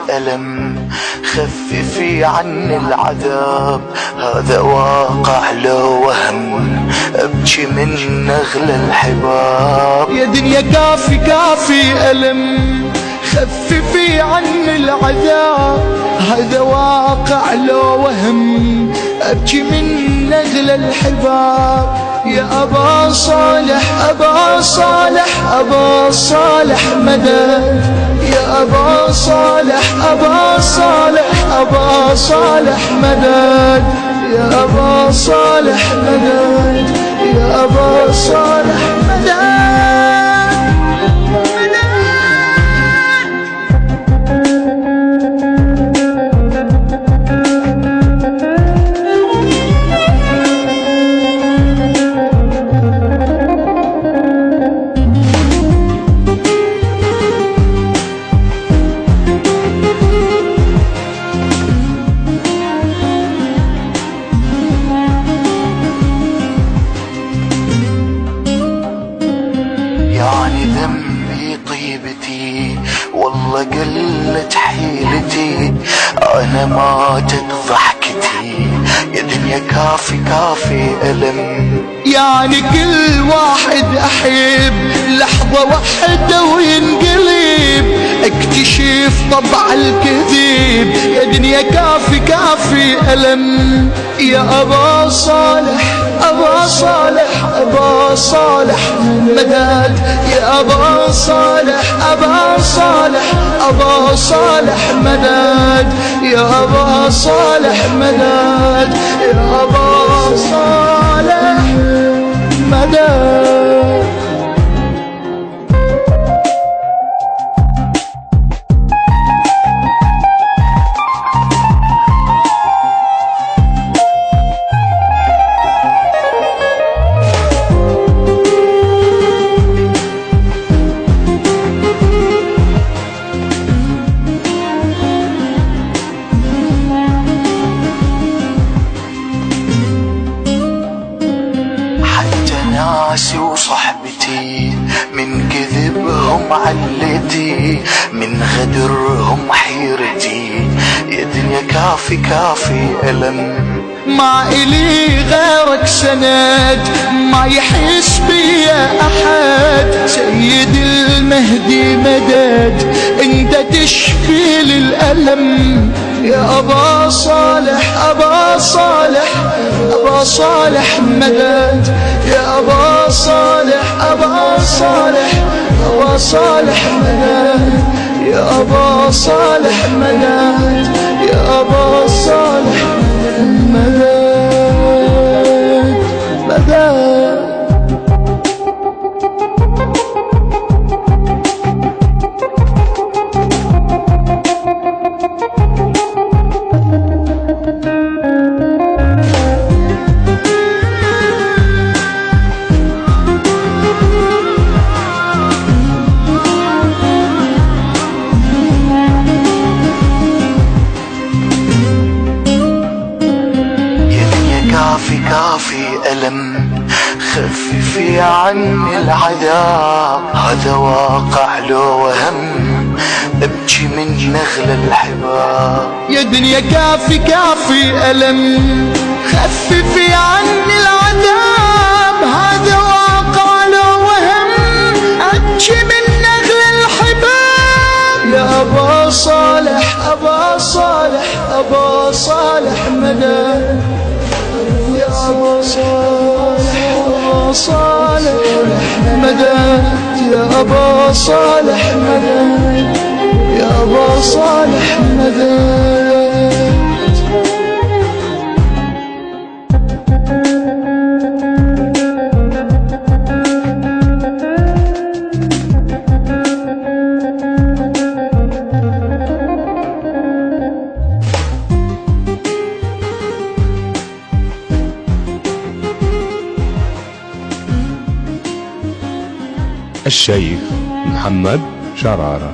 ألم خففي عني العذاب، هذا واقع لو وهم أبكي من أغلى الحباب. يا دنيا كافي كافي ألم خففي عني العذاب، هذا واقع لو وهم أبكي من أغلى الحباب. يا أبا صالح أبا صالح أبا صالح مدد، يا أبا صالح أبا صالح أبا صالح مدد، يا أبا صالح مدد، يا أبا صالح مدد. يعني ذنبي طيبتي والله قلت حيلتي، أنا ماتت ضحكتي، يا دنيا كافي كافي ألم. يعني كل واحد أحب لحظة واحدة وينقلب، اكتشف طبع الكذب، يا دنيا كافي كافي ألم. يا أبا صالح أبا صالح أبا صالح مدد، يا أبا صالح أبا صالح أبا صالح مدد، يا أبا صالح مدد، يا أبا صالح مدد. ناسي وصحبتي من كذبهم علتي، من غدرهم حيرتي، يا دنيا كافي كافي ألم. ما إلي غيرك سند، ما يحس بيا أحد، سيد المهدي مدد، انت تشفي للألم. يا أبا صالح أبا صالح أبا صالح مدد، يا أبا صالح أبا صالح أبا صالح مدد، يا أبا صالح مدد، يا أبا صالح مدد مدد. كافي كافي ألم خففي عني العذاب، هذا واقع لو وهم ابكي من نغلى الحباب. يا دنيا كافي كافي ألم خففي عني العذاب، هذا واقع لو وهم ابكي من نغلى الحباب. يا أبا صالح أبا صالح أبا صالح مدد، يا أبا صالح أبا صالح مدد، يا أبا صالح مدد، يا أبا صالح مدد. الشيخ محمد شرارة.